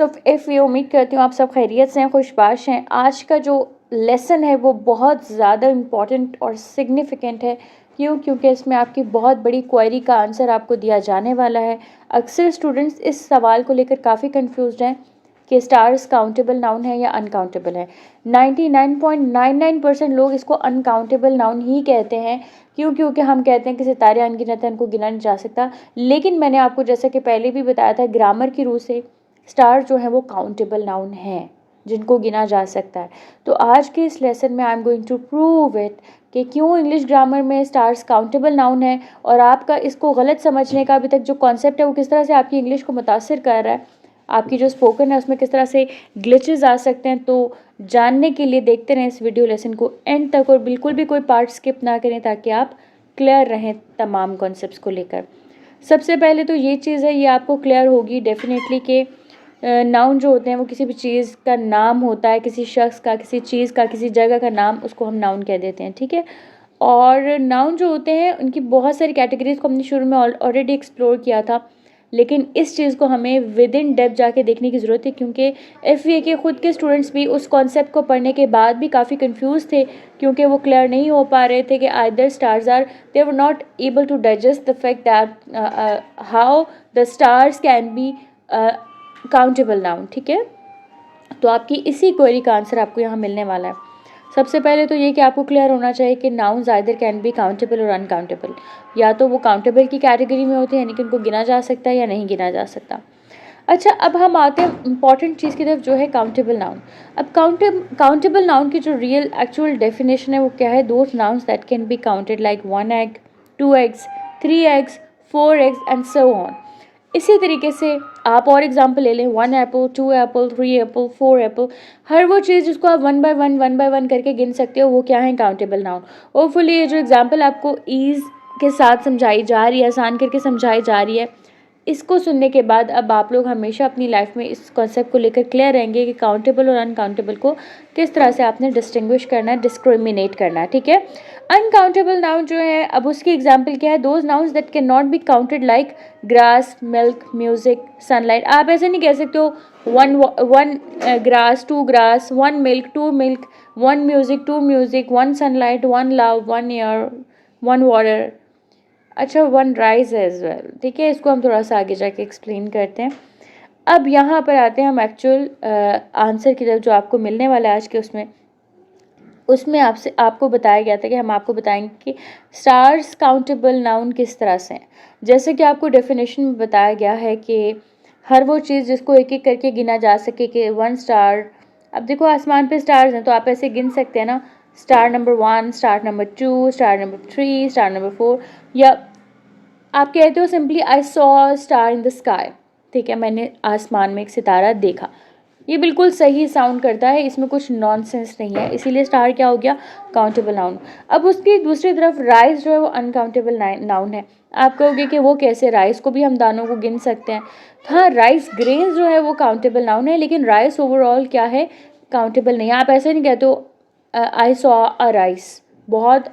तो ये उम्मीद करती हूँ आप सब खैरियत से हैं, खुशबाश हैं। आज का जो लेसन है वो बहुत ज़्यादा इम्पॉर्टेंट और सिग्निफिकेंट है। क्योंकि इसमें आपकी बहुत बड़ी क्वेरी का आंसर आपको दिया जाने वाला है। अक्सर स्टूडेंट्स इस सवाल को लेकर काफ़ी कंफ्यूज्ड हैं कि स्टार्स काउंटेबल नाउन है या अनकाउंटेबल है। 99.99% लोग इसको अनकाउंटेबल नाउन ही कहते हैं। क्योंकि हम कहते हैं कि सितारे अनगिनत हैं, उनको गिना नहीं जा सकता। लेकिन मैंने आपको जैसा कि पहले भी बताया था, ग्रामर की रूह से स्टार जो है वो काउंटेबल नाउन हैं, जिनको गिना जा सकता है। तो आज के इस लेसन में I am going to prove it कि क्यों इंग्लिश ग्रामर में स्टार्स काउंटेबल नाउन है, और आपका इसको गलत समझने का अभी तक जो कॉन्सेप्ट है वो किस तरह से आपकी इंग्लिश को मुतासिर कर रहा है, आपकी जो स्पोकन है उसमें किस तरह से ग्लिचेस आ सकते हैं। तो जानने के लिए देखते रहें इस वीडियो लेसन को एंड तक, और बिल्कुल भी कोई पार्ट स्किप ना करें ताकि आप क्लियर रहें तमाम कॉन्सेप्ट्स को लेकर। सबसे पहले तो ये चीज़ है, ये आपको क्लियर होगी डेफिनेटली कि नाउन जो होते हैं वो किसी भी चीज़ का नाम होता है, किसी शख्स का, किसी चीज़ का, किसी जगह का नाम, उसको हम नाउन कह देते हैं, ठीक है। और नाउन जो होते हैं उनकी बहुत सारी कैटेगरीज को हमने शुरू में ऑलरेडी एक्सप्लोर किया था, लेकिन इस चीज़ को हमें विद इन डेप्थ जाके देखने की ज़रूरत है, क्योंकि FVA के ख़ुद के स्टूडेंट्स भी उस कॉन्सेप्ट को पढ़ने के बाद भी काफ़ी कंफ्यूज थे, क्योंकि वो क्लियर नहीं हो पा रहे थे कि either stars are, they were not able to digest the fact that how the stars can be countable noun, ठीक है। तो आपकी इसी क्वेरी का आंसर आपको यहाँ मिलने वाला है। सबसे पहले तो ये कि आपको क्लियर होना चाहिए कि nouns either can be countable और अनकाउंटेबल, या तो वो काउंटेबल की कैटेगरी में होते हैं यानी कि उनको गिना जा सकता है या नहीं गिना जा सकता। अच्छा, अब हम आते हैं इंपॉर्टेंट चीज़ की तरफ, जो है काउंटेबल नाउन। अब काउंटेबल नाउन की जो रियल एक्चुअल डेफिनेशन है वो क्या है? Those nouns that can be counted like 1 egg, 2 eggs, 3 eggs, 4 eggs and so on. इसी तरीके से आप और एग्जाम्पल ले लें, 1 apple, 2 apple, 3 apple, 4 apple। हर वो चीज़ जिसको आप वन बाय वन करके गिन सकते हो, वो क्या है? Countable noun. होपफुली ये जो एग्जाम्पल आपको ईज़ के साथ समझाई जा रही है, आसान करके समझाई जा रही है, इसको सुनने के बाद अब आप लोग हमेशा अपनी लाइफ में इस कॉन्सेप्ट को लेकर क्लियर रहेंगे कि काउंटेबल और अनकाउंटेबल को किस तरह से आपने डिस्टिंग्विश करना है, डिस्क्रिमिनेट करना है, ठीक है। अनकाउंटेबल नाउन जो है, अब उसकी एग्जांपल क्या है? Those nouns that can not be counted like grass, milk, music, sunlight. आप ऐसे नहीं कह सकते हो 1 grass, 2 grass, 1 milk, 2 milk, 1 music, 2 music, 1 sunlight, 1 love, 1 air, 1 water, अच्छा 1 राइज एज वेल, ठीक है। इसको हम थोड़ा सा आगे जाके एक्सप्लेन करते हैं। अब यहाँ पर आते हैं हम एक्चुअल आंसर की तरफ जो आपको मिलने वाला है आज के उसमें आपको बताया गया था कि हम आपको बताएंगे कि स्टार्स काउंटेबल नाउन किस तरह से हैं। जैसे कि आपको डेफिनेशन में बताया गया है कि हर वो चीज़ जिसको एक एक करके गिना जा सके, कि 1 स्टार, अब देखो आसमान पे स्टार्स हैं तो आप ऐसे गिन सकते हैं ना, star number 1, star number 2, star number 3, star number 4, या आप कहते हो simply I saw star in the sky, ठीक है, मैंने आसमान में एक सितारा देखा। ये बिल्कुल सही साउंड करता है, इसमें कुछ नॉनसेंस नहीं है, इसीलिए स्टार क्या हो गया? Countable noun. अब उसकी दूसरी तरफ राइस जो है वो अनकाउंटेबल नाउन है। आप कहोगे कि वो कैसे? राइस को भी हम दानों को गिन सकते हैं। हाँ, राइस ग्रेन्स जो है वो काउंटेबल नाउन है, लेकिन राइस ओवरऑल क्या है? काउंटेबल नहीं है। आप ऐसे नहीं कहते हो आई सॉ अ राइस, बहुत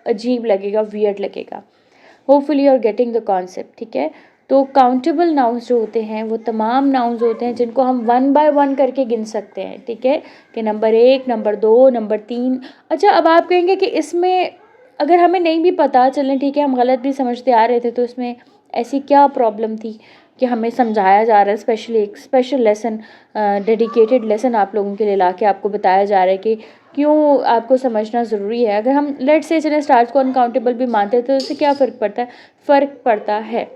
अजीब लगेगा, वियर्ड लगेगा। Hopefully you are getting the concept, ठीक है। तो काउंटेबल नाउन्स जो होते हैं वो तमाम नाउन्स होते हैं जिनको हम 1 बाय 1 करके गिन सकते हैं, ठीक है, कि नंबर 1, नंबर 2, नंबर 3। अच्छा, अब आप कहेंगे कि इसमें अगर हमें नहीं भी पता, चलें ठीक है, हम गलत भी समझते आ रहे थे, तो इसमें ऐसी क्या प्रॉब्लम थी कि हमें समझाया जा रहा है, स्पेशली एक स्पेशल लेसन, डेडिकेटेड लेसन आप लोगों के लिए ला के आपको बताया जा रहा है कि क्यों आपको समझना ज़रूरी है। अगर हम लेट से चले स्टार्स को अनकाउंटेबल भी मानते हैं तो उससे क्या फ़र्क पड़ता है? फ़र्क पड़ता है,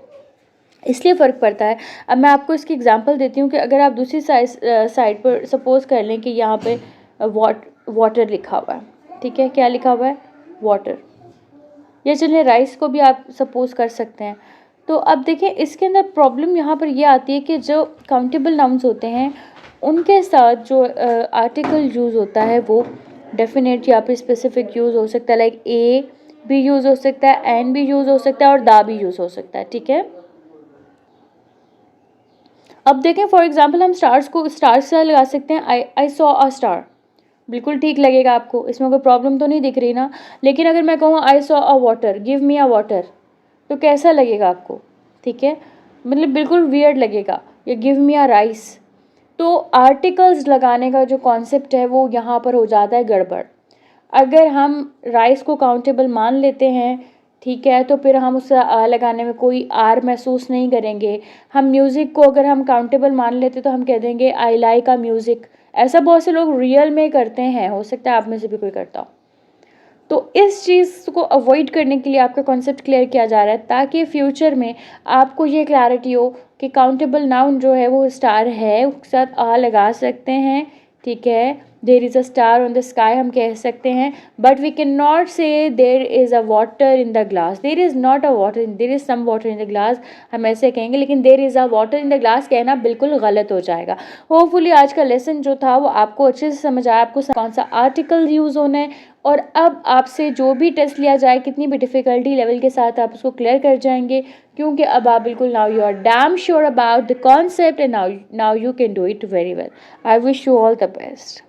इसलिए फ़र्क पड़ता है। अब मैं आपको इसकी एग्जांपल देती हूँ कि अगर आप दूसरी साइड पर सपोज़ कर लें कि यहाँ पे वाटर लिखा हुआ है, ठीक है, क्या लिखा हुआ है? वाटर। या चलिए राइस को भी आप सपोज़ कर सकते हैं। तो अब देखें, इसके अंदर प्रॉब्लम यहाँ पर यह आती है कि जो काउंटेबल नाउन्स होते हैं उनके साथ जो आर्टिकल यूज़ होता है वो डेफिनेट या फिर स्पेसिफिक यूज़ हो सकता है, लाइक ए भी यूज़ हो सकता है, एन भी यूज़ हो सकता है और दा भी यूज़ हो सकता है, ठीक है। अब देखें, फॉर एग्जांपल हम स्टार्स को स्टार से लगा सकते हैं, आई सॉ अ स्टार, बिल्कुल ठीक लगेगा आपको, इसमें कोई प्रॉब्लम तो नहीं दिख रही ना। लेकिन अगर मैं कहूँ I saw a water, give me a water, तो कैसा लगेगा आपको? ठीक है, मतलब बिल्कुल वियर्ड लगेगा। या गिव मी अ राइस, तो आर्टिकल्स लगाने का जो कॉन्सेप्ट है वो यहाँ पर हो जाता है गड़बड़। अगर हम राइस को काउंटेबल मान लेते हैं, ठीक है, तो फिर हम उसे लगाने में कोई आर महसूस नहीं करेंगे। हम म्यूज़िक को अगर हम काउंटेबल मान लेते तो हम कह देंगे आई लाइक अ म्यूज़िक। ऐसा बहुत से लोग रियल में करते हैं, हो सकता है आप में से भी कोई करता हो। तो इस चीज़ को अवॉइड करने के लिए आपका कॉन्सेप्ट क्लियर किया जा रहा है, ताकि फ्यूचर में आपको ये क्लैरिटी हो कि काउंटेबल नाउन जो है वो स्टार है, उसके साथ आ लगा सकते हैं, ठीक है। There is a star on the sky हम कह सकते हैं, but we can not say there is a water in the glass. There is not a water, there is some water in the glass हम ऐसे कहेंगे, लेकिन there is a water in the glass कहना बिल्कुल गलत हो जाएगा। Hopefully आज का लेसन जो था वो आपको अच्छे से समझ आया, आपको कौन सा आर्टिकल यूज़ होना है, और अब आपसे जो भी टेस्ट लिया जाए कितनी भी डिफ़िकल्टी लेवल के साथ आप उसको क्लियर कर जाएंगे, क्योंकि अब आप बिल्कुल now you are damn sure about the concept and now you can do it very well. I wish you all the best.